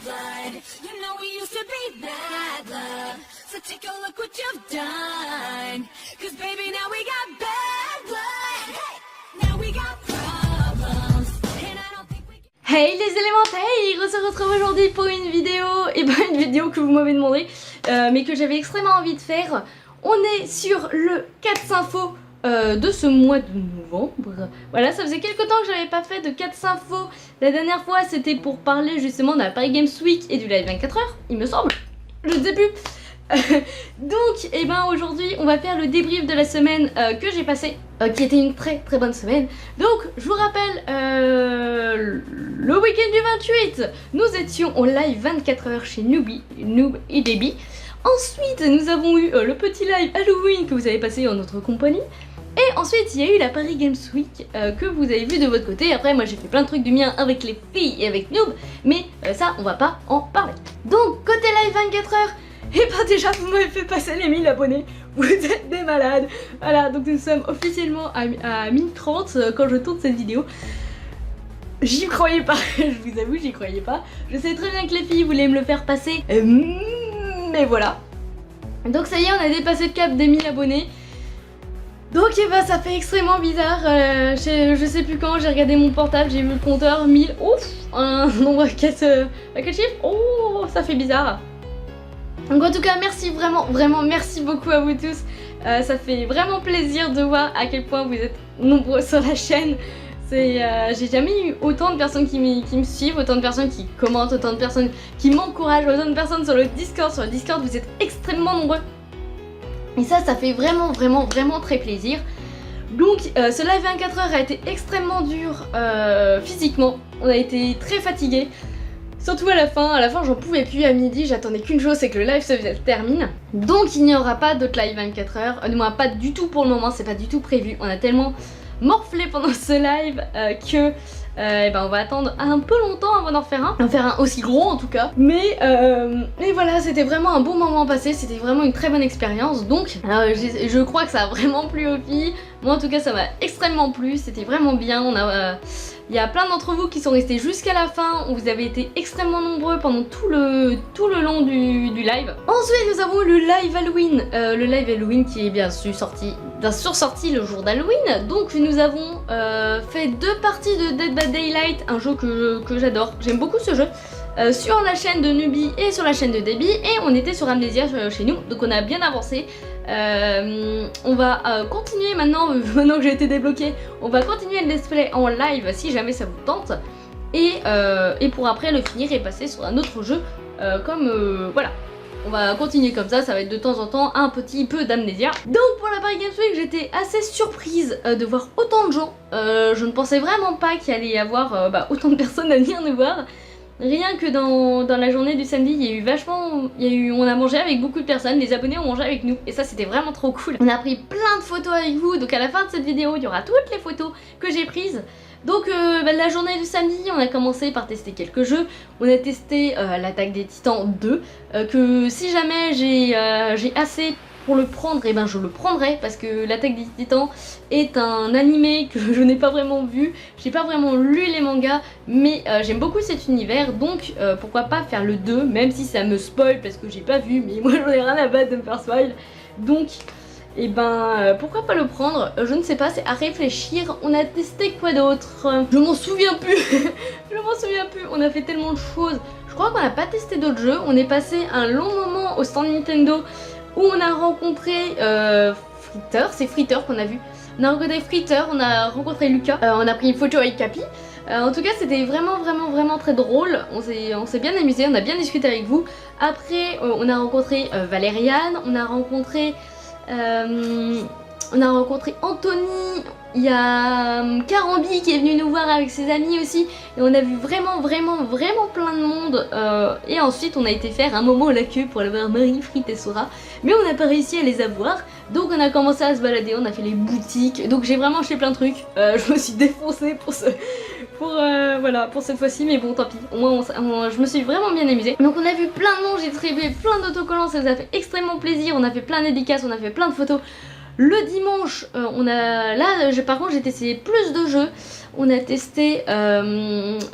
blood. You know we used to be that love. So take a look what you've done. Cause baby now we got bad blood. Hey, now we got problems. And I don't think we can... Hey les élémentaires, on se retrouve aujourd'hui pour une vidéo, et ben une vidéo que vous m'avez demandé, mais que j'avais extrêmement envie de faire. On est sur le 4 info de ce mois de novembre. Voilà, ça faisait quelques temps que j'avais pas fait de 4 info. La dernière fois c'était pour parler justement de la Paris Games Week et du live 24h, il me semble. Je ne sais plus. Donc, et ben aujourd'hui on va faire le débrief de la semaine que j'ai passée, qui était une très très bonne semaine. Donc je vous rappelle, le week-end du 28, nous étions en live 24h chez Noob et Debbie. Ensuite nous avons eu le petit live Halloween que vous avez passé en notre compagnie. Et ensuite il y a eu la Paris Games Week que vous avez vu de votre côté. Après moi j'ai fait plein de trucs du mien avec les filles et avec Noob, mais ça on va pas en parler. Donc côté live 24h, et bah déjà vous m'avez fait passer les 1000 abonnés, vous êtes des malades. Voilà, donc nous sommes officiellement à 1030 quand je tourne cette vidéo. J'y croyais pas, je vous avoue j'y croyais pas. Je sais très bien que les filles voulaient me le faire passer, mais voilà. Donc ça y est, on a dépassé le cap des 1000 abonnés. Donc et bah ça fait extrêmement bizarre, je sais plus quand, j'ai regardé mon portable, j'ai vu le compteur, 1000, ouf, un nombre à 4 chiffres, oh ça fait bizarre. Donc en tout cas merci vraiment merci beaucoup à vous tous, ça fait vraiment plaisir de voir à quel point vous êtes nombreux sur la chaîne. J'ai jamais eu autant de personnes qui me suivent, autant de personnes qui commentent, autant de personnes qui m'encouragent, autant de personnes sur le Discord. Sur le Discord vous êtes extrêmement nombreux. Et ça fait vraiment très plaisir. Donc ce live 24h a été extrêmement dur physiquement, on a été très fatigués. Surtout à la fin j'en pouvais plus. À midi j'attendais qu'une chose, c'est que le live se termine. Donc il n'y aura pas d'autre live 24h, du moins pas du tout pour le moment, c'est pas du tout prévu. On a tellement morflé pendant ce live que on va attendre un peu longtemps avant d'en faire un aussi gros en tout cas. Mais voilà, c'était vraiment un bon moment passé, c'était vraiment une très bonne expérience. Donc je crois que ça a vraiment plu aux filles. Moi en tout cas ça m'a extrêmement plu, c'était vraiment bien. Il y a plein d'entre vous qui sont restés jusqu'à la fin, vous avez été extrêmement nombreux pendant tout le long du live. Ensuite nous avons le live Halloween, qui est bien sûr sorti le jour d'Halloween. Donc nous avons fait 2 parties de Dead by Daylight, un jeu que j'adore, j'aime beaucoup ce jeu, sur la chaîne de Nubie et sur la chaîne de Debbie, et on était sur Amnesia chez nous, donc on a bien avancé. On va continuer maintenant que j'ai été débloqué, on va continuer le let's play en live si jamais ça vous tente, et pour après le finir et passer sur un autre jeu, voilà. On va continuer comme ça va être de temps en temps un petit peu d'Amnesia. Donc pour la Paris Games Week, j'étais assez surprise de voir autant de gens. Je ne pensais vraiment pas qu'il allait y avoir autant de personnes à venir nous voir. Rien que dans la journée du samedi, on a mangé avec beaucoup de personnes, les abonnés ont mangé avec nous, et ça c'était vraiment trop cool. On a pris plein de photos avec vous, donc à la fin de cette vidéo, il y aura toutes les photos que j'ai prises. Donc la journée du samedi, on a commencé par tester quelques jeux. On a testé l'Attaque des Titans 2, que si jamais j'ai assez pour le prendre, et ben je le prendrai, parce que l'Attaque des Titans est un animé que je n'ai pas vraiment vu. J'ai pas vraiment lu les mangas, mais j'aime beaucoup cet univers, donc pourquoi pas faire le 2, même si ça me spoil parce que j'ai pas vu, mais moi j'en ai rien à battre de me faire spoil. Donc et pourquoi pas le prendre, je ne sais pas, c'est à réfléchir. On a testé quoi d'autre? Je m'en souviens plus. Je m'en souviens plus, on a fait tellement de choses. Je crois qu'on n'a pas testé d'autres jeux. On est passé un long moment au stand Nintendo où on a rencontré Fritter, c'est Fritter qu'on a vu. On a rencontré Fritter, on a rencontré Lucas, on a pris une photo avec Capi. En tout cas c'était vraiment très drôle, on s'est bien amusé, on a bien discuté avec vous. Après on a rencontré Valériane, on a rencontré Anthony, il y a Carambi qui est venu nous voir avec ses amis aussi, et on a vu vraiment plein de monde, et ensuite on a été faire un moment à la queue pour aller voir Marie, Frit et Sora, mais on n'a pas réussi à les avoir, donc on a commencé à se balader, on a fait les boutiques, donc j'ai vraiment acheté plein de trucs. Je me suis défoncée pour cette fois-ci, mais bon tant pis, au moins je me suis vraiment bien amusée. Donc on a vu plein de monde, j'ai distribué plein d'autocollants, ça nous a fait extrêmement plaisir, on a fait plein de dédicaces, on a fait plein de photos. Le dimanche, par contre j'ai testé plus de jeux. On a testé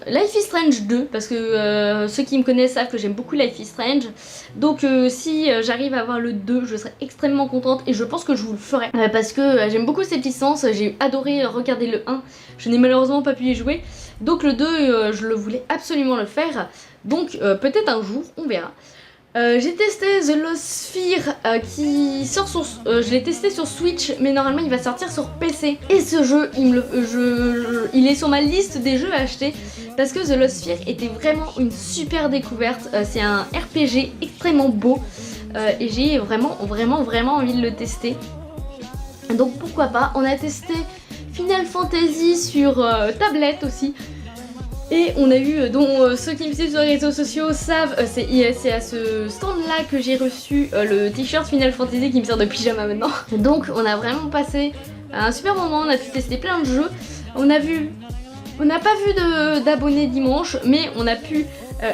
Life is Strange 2 parce que ceux qui me connaissent savent que j'aime beaucoup Life is Strange. Donc si j'arrive à avoir le 2, je serai extrêmement contente et je pense que je vous le ferai parce que j'aime beaucoup cette licence. J'ai adoré regarder le 1, je n'ai malheureusement pas pu y jouer. Donc le 2, je le voulais absolument le faire. Donc peut-être un jour, on verra. J'ai testé The Lost Sphere qui sort sur... je l'ai testé sur Switch mais normalement il va sortir sur PC. Et ce jeu, il est sur ma liste des jeux à acheter parce que The Lost Sphere était vraiment une super découverte. C'est un RPG extrêmement beau et j'ai vraiment envie de le tester. Donc pourquoi pas. On a testé Final Fantasy sur tablette aussi. Et on a eu, dont ceux qui me suivent sur les réseaux sociaux savent, c'est à ce stand là que j'ai reçu le t-shirt Final Fantasy qui me sert de pyjama maintenant. Donc on a vraiment passé un super moment, on a pu tester plein de jeux. On n'a pas vu d'abonnés dimanche, mais on a pu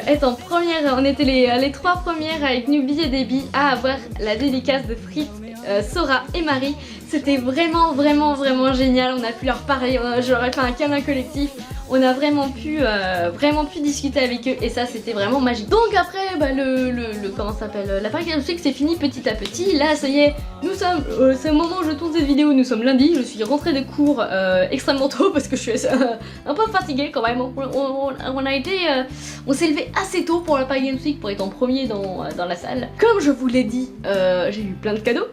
être en première, on était les 3 premières avec Newbie et Debbie à avoir la dédicace de Fritz, Sora et Marie. C'était vraiment génial, on a pu leur parler, j'aurais fait un câlin collectif. On a vraiment pu discuter avec eux et ça c'était vraiment magique. Donc après comment ça s'appelle, la Paris Games Week c'est fini petit à petit. Là ça y est, nous sommes, c'est au moment où je tourne cette vidéo, nous sommes lundi. Je suis rentrée de cours extrêmement tôt parce que je suis un peu fatiguée quand même. On s'est levé assez tôt pour la Paris Games Week pour être en premier dans la salle. Comme je vous l'ai dit, j'ai eu plein de cadeaux.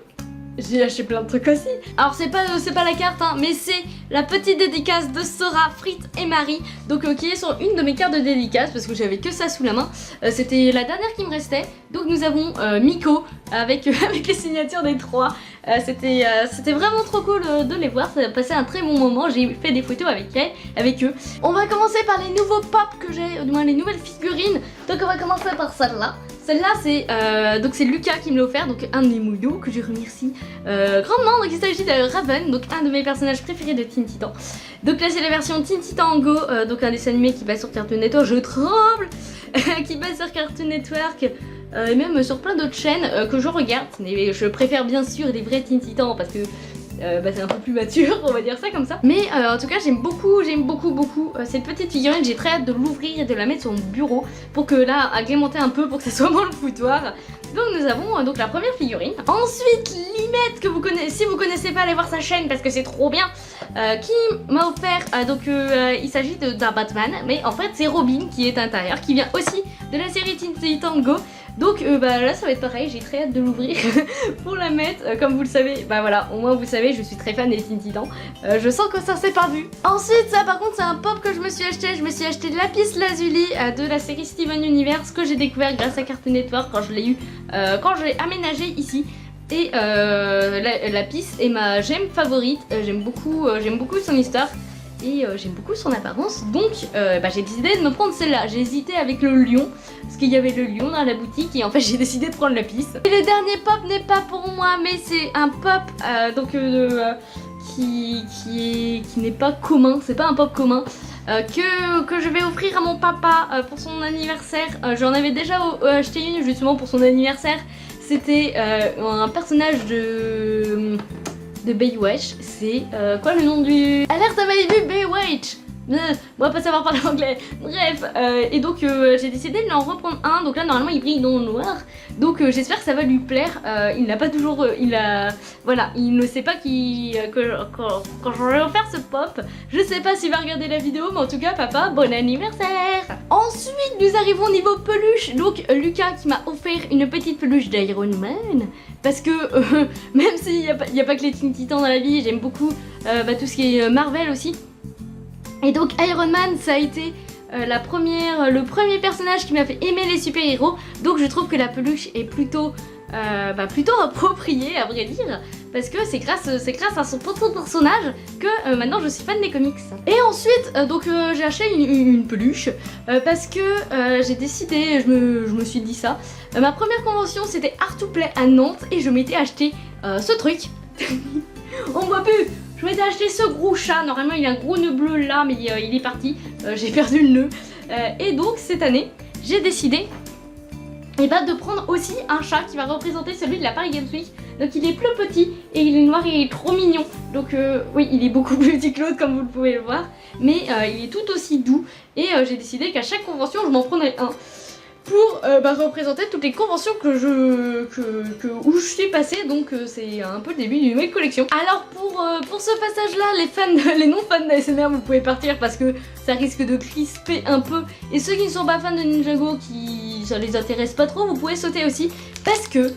J'ai acheté plein de trucs aussi. Alors c'est pas la carte hein, mais c'est la petite dédicace de Sora, Fritz et Marie. Donc qui est sur une de mes cartes de dédicace parce que j'avais que ça sous la main. C'était la dernière qui me restait. Donc nous avons Miko avec les signatures des 3. C'était vraiment trop cool de les voir. Ça a passé un très bon moment. J'ai fait des photos avec eux. On va commencer par les nouveaux pop que j'ai, du moins les nouvelles figurines. Donc on va commencer par celle-là. Celle-là c'est Lucas qui me l'a offert, donc un de mes mouillots que je remercie grandement. Donc il s'agit de Raven, donc un de mes personnages préférés de Teen Titan. Donc là c'est la version Teen Titan Go, donc un dessin animé qui passe sur Cartoon Network, je tremble, qui passe sur Cartoon Network et même sur plein d'autres chaînes que je regarde. Mais je préfère bien sûr les vrais Teen Titans parce que c'est un peu plus mature, on va dire ça comme ça. Mais en tout cas j'aime beaucoup cette petite figurine. J'ai très hâte de l'ouvrir et de la mettre sur mon bureau pour que là, agrémenter un peu pour que ça soit moins le foutoir. Donc nous avons donc la première figurine. Ensuite Limette, que vous connaissez, si vous connaissez pas, allez voir sa chaîne parce que c'est trop bien, qui m'a offert, il s'agit d'un Batman, mais en fait c'est Robin qui est à l'intérieur, qui vient aussi de la série Teen Titan Go. Donc là ça va être pareil, j'ai très hâte de l'ouvrir pour la mettre, comme vous le savez, voilà, au moins vous savez, je suis très fan des Teen Titans, je sens que ça s'est pas vu. Ensuite ça par contre c'est un pop que je me suis acheté Lapis Lazuli de la série Steven Universe que j'ai découvert grâce à Cartoon Network quand je l'ai eu, quand je l'ai aménagé ici. Et Lapis est ma gemme favorite, j'aime beaucoup son histoire. Et j'aime beaucoup son apparence, donc j'ai décidé de me prendre celle-là. J'ai hésité avec le lion, parce qu'il y avait le lion dans la boutique et en fait j'ai décidé de prendre la piste. Et le dernier pop n'est pas pour moi, mais c'est un pop qui n'est pas commun, c'est pas un pop commun. Que je vais offrir à mon papa pour son anniversaire. J'en avais déjà acheté une justement pour son anniversaire. C'était un personnage de Baywatch, c'est quoi le nom du... Alerte à Malibu Baywatch. On va pas savoir parler anglais. Bref, et donc j'ai décidé de lui en reprendre un. Donc là normalement il brille dans le noir. Donc j'espère que ça va lui plaire. Il n'a pas toujours... voilà, il ne sait pas quand je vais faire ce pop. Je sais pas s'il va regarder la vidéo, mais en tout cas papa, bon anniversaire. Ensuite nous arrivons au niveau peluche. Donc Lucas qui m'a offert une petite peluche d'Iron Man. Parce que même s'il n'y a pas que les Teen Titans dans la vie, j'aime beaucoup tout ce qui est Marvel aussi. Et donc Iron Man ça a été le premier personnage qui m'a fait aimer les super-héros. Donc je trouve que la peluche est plutôt appropriée à vrai dire. Parce que c'est grâce à son personnage que maintenant je suis fan des comics. Et ensuite j'ai acheté une peluche parce que j'ai décidé, je me suis dit ça. Ma première convention c'était Art to Play à Nantes et je m'étais acheté ce truc. On voit plus. Je m'étais acheté ce gros chat, normalement il a un gros nœud bleu là mais il est parti, j'ai perdu le nœud. Et donc cette année j'ai décidé de prendre aussi un chat qui va représenter celui de la Paris Games Week. Donc il est plus petit et il est noir et il est trop mignon. Donc oui, il est beaucoup plus petit que l'autre comme vous le pouvez le voir. Mais il est tout aussi doux. Et j'ai décidé qu'à chaque convention, je m'en prendrais un. Pour représenter toutes les conventions où je suis passée, donc c'est un peu le début d'une nouvelle collection. Alors pour ce passage là, les non-fans d'ASMR, vous pouvez partir parce que ça risque de crisper un peu, et ceux qui ne sont pas fans de Ninjago, qui ça les intéresse pas trop, vous pouvez sauter aussi parce que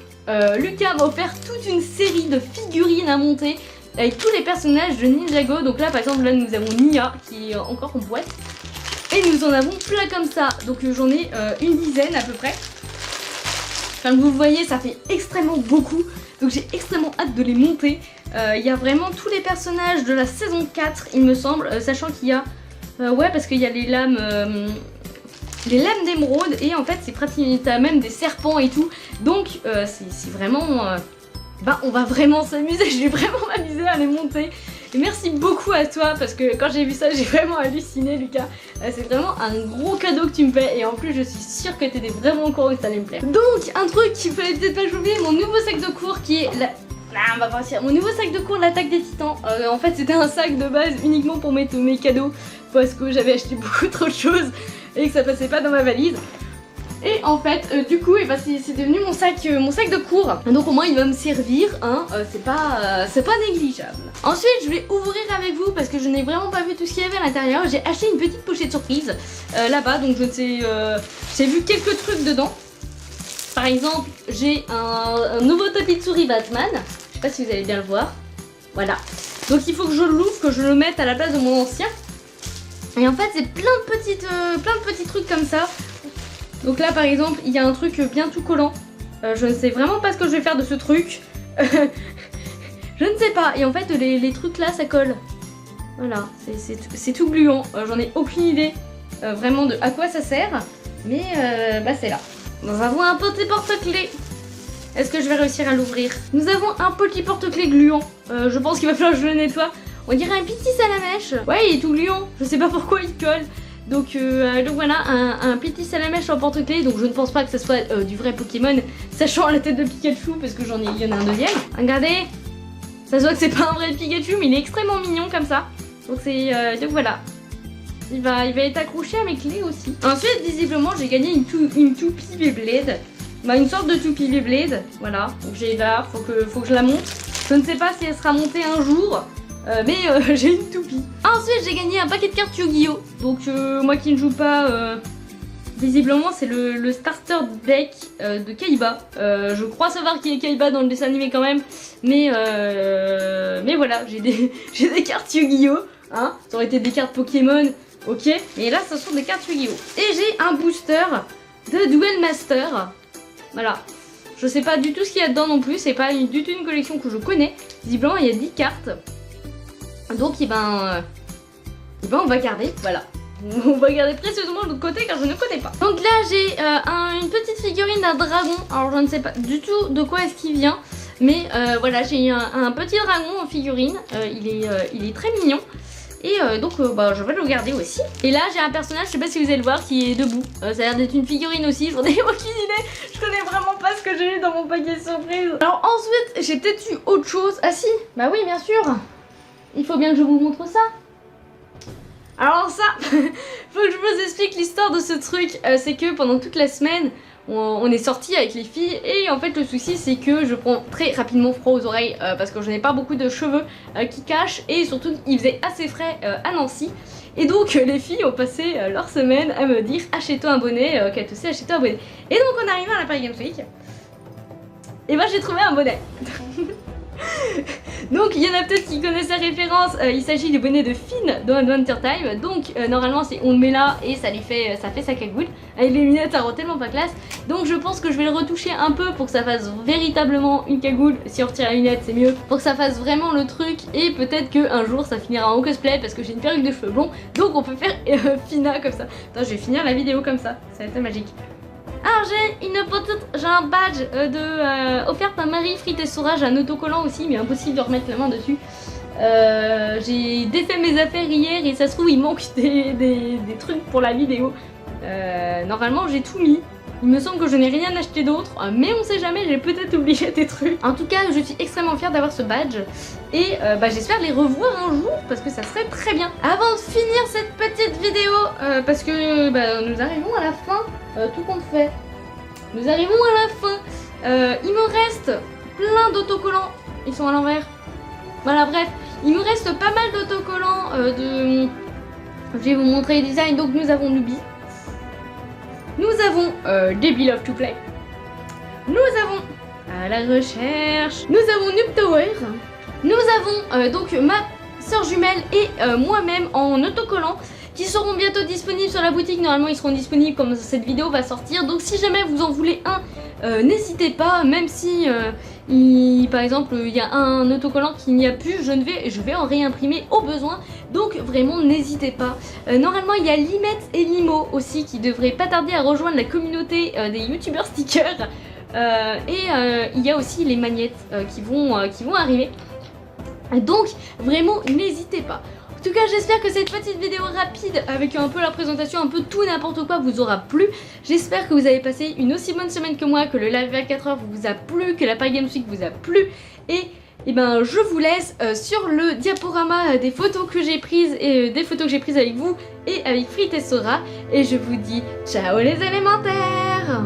Lucas m'a offert toute une série de figurines à monter avec tous les personnages de Ninjago. Donc là par exemple, là nous avons Nia qui est encore en boîte. Et nous en avons plein comme ça, donc j'en ai une dizaine à peu près. Comme vous le voyez, ça fait extrêmement beaucoup, donc j'ai extrêmement hâte de les monter. Il y a vraiment tous les personnages de la saison 4, il me semble, sachant qu'il y a... ouais, parce qu'il y a les lames d'émeraude, et en fait c'est pratiquement, t'as même des serpents et tout. Donc c'est vraiment... on va vraiment s'amuser, je vais vraiment m'amuser à les monter. Et merci beaucoup à toi parce que quand j'ai vu ça, j'ai vraiment halluciné, Lucas. C'est vraiment un gros cadeau que tu me fais, et en plus je suis sûre que t'étais vraiment au courant que ça allait me plaire. Donc un truc qu'il fallait peut-être pas oublier, mon nouveau sac de cours qui est on va partir. Mon nouveau sac de cours, l'attaque des titans. En fait c'était un sac de base uniquement pour mettre mes cadeaux parce que j'avais acheté beaucoup trop de choses et que ça passait pas dans ma valise. Et en fait, du coup, c'est devenu mon sac de cours. Donc au moins il va me servir, hein, c'est pas négligeable. Ensuite, je vais ouvrir avec vous parce que je n'ai vraiment pas vu tout ce qu'il y avait à l'intérieur. J'ai acheté une petite pochette surprise là-bas, donc je ne sais, j'ai vu quelques trucs dedans. Par exemple, j'ai un nouveau tapis de souris Batman. Je sais pas si vous allez bien le voir. Voilà. Donc il faut que je l'ouvre, que je le mette à la place de mon ancien. Et en fait, c'est plein de petits trucs comme ça. Donc là par exemple il y a un truc bien tout collant, je ne sais vraiment pas ce que je vais faire de ce truc, je ne sais pas, et en fait les trucs là ça colle, voilà, c'est tout gluant, j'en ai aucune idée vraiment de à quoi ça sert, mais c'est là. Nous avons un petit porte-clés, est-ce que je vais réussir à l'ouvrir? Nous avons un petit porte-clés gluant, je pense qu'il va falloir que je le nettoie, on dirait un petit salamèche, ouais il est tout gluant, je sais pas pourquoi il colle. Donc voilà, un petit salamèche en porte-clés, donc je ne pense pas que ce soit du vrai Pokémon, sachant la tête de Pikachu parce que il y en a un deuxième. Regardez, ça se voit que c'est pas un vrai Pikachu, mais il est extrêmement mignon comme ça. Donc donc voilà, il va être accroché à mes clés aussi. Ensuite, visiblement, j'ai gagné une toupie Beyblade, une sorte de toupie Beyblade, voilà. Donc j'ai là, faut que je la monte. Je ne sais pas si elle sera montée un jour. Mais j'ai une toupie. Ensuite j'ai gagné un paquet de cartes Yu-Gi-Oh! Donc moi qui ne joue pas, visiblement c'est le starter deck de Kaiba. Je crois savoir qu'il y a Kaiba dans le dessin animé quand même. Mais voilà, j'ai des cartes Yu-Gi-Oh! Hein, ça aurait été des cartes Pokémon, ok. Mais là ce sont des cartes Yu-Gi-Oh! Et j'ai un booster de Duel Master. Voilà. Je sais pas du tout ce qu'il y a dedans non plus, c'est pas du tout une collection que je connais. Visiblement il y a 10 cartes. Donc on va garder, voilà. On va garder précieusement de l'autre côté car je ne connais pas. Donc là j'ai une petite figurine d'un dragon. Alors je ne sais pas du tout de quoi est-ce qu'il vient. Mais voilà, j'ai un petit dragon en figurine. Il est très mignon. Et donc je vais le garder aussi. Et là j'ai un personnage, je sais pas si vous allez le voir, qui est debout. Ça a l'air d'être une figurine aussi, j'en ai aucune idée. Je connais vraiment pas ce que j'ai eu dans mon paquet surprise. Alors ensuite j'ai peut-être eu autre chose. Ah si, bah oui bien sûr. Il faut bien que je vous montre ça. Alors ça, faut que je vous explique l'histoire de ce truc. C'est que pendant toute la semaine, on est sortis avec les filles. Et en fait le souci c'est que je prends très rapidement froid aux oreilles parce que je n'ai pas beaucoup de cheveux qui cachent. Et surtout il faisait assez frais à Nancy. Et donc les filles ont passé leur semaine à me dire achète-toi un bonnet, qu'elle te sait achète-toi un bonnet. Et donc on est arrivé à la Paris Games Week. Et j'ai trouvé un bonnet. Donc il y en a peut-être qui connaissent la référence, il s'agit du bonnet de Finn dans Adventure Time. Donc normalement c'est on le met là et ça fait sa cagoule. Avec les lunettes ça rend tellement pas classe. Donc je pense que je vais le retoucher un peu pour que ça fasse véritablement une cagoule. Si on retire la lunette c'est mieux, pour que ça fasse vraiment le truc. Et peut-être qu'un jour ça finira en cosplay parce que j'ai une perruque de cheveux blonds. Donc on peut faire Fina comme ça. Attends, je vais finir la vidéo comme ça, ça va être magique. Alors j'ai un badge offert par Marie Frites et Sora, j'ai un autocollant aussi mais impossible de remettre la main dessus. J'ai défait mes affaires hier et ça se trouve il manque des trucs pour la vidéo. Normalement j'ai tout mis, Il me semble que je n'ai rien acheté d'autre, mais on sait jamais, j'ai peut-être oublié des trucs. En tout cas, je suis extrêmement fière d'avoir ce badge et j'espère les revoir un jour parce que ça serait très bien. Avant de finir cette petite vidéo, parce que nous arrivons à la fin, tout compte fait. Nous arrivons à la fin. Il me reste plein d'autocollants. Ils sont à l'envers. Voilà, bref. Il me reste pas mal d'autocollants Je vais vous montrer les designs. Donc nous avons Nubi. Nous avons Debbie Love to Play. Nous avons à la recherche. Nous avons Noob Tower. Nous avons donc ma soeur jumelle et moi-même en autocollant qui seront bientôt disponibles sur la boutique. Normalement ils seront disponibles comme cette vidéo va sortir. Donc si jamais vous en voulez un, n'hésitez pas. Même si par exemple il y a un autocollant qui n'y a plus, je vais en réimprimer au besoin. Donc vraiment n'hésitez pas. Normalement il y a Limet et Limo aussi qui devraient pas tarder à rejoindre la communauté des youtubeurs stickers. Il y a aussi les magnettes qui vont arriver. Donc vraiment n'hésitez pas. En tout cas j'espère que cette petite vidéo rapide avec un peu la présentation, un peu tout n'importe quoi vous aura plu. J'espère que vous avez passé une aussi bonne semaine que moi, que le live 24 heures vous a plu, que la Paris Games Week vous a plu. Et je vous laisse sur le diaporama des photos que j'ai prises et des photos que j'ai prises avec vous et avec Frit et Sora. Et je vous dis ciao les élémentaires.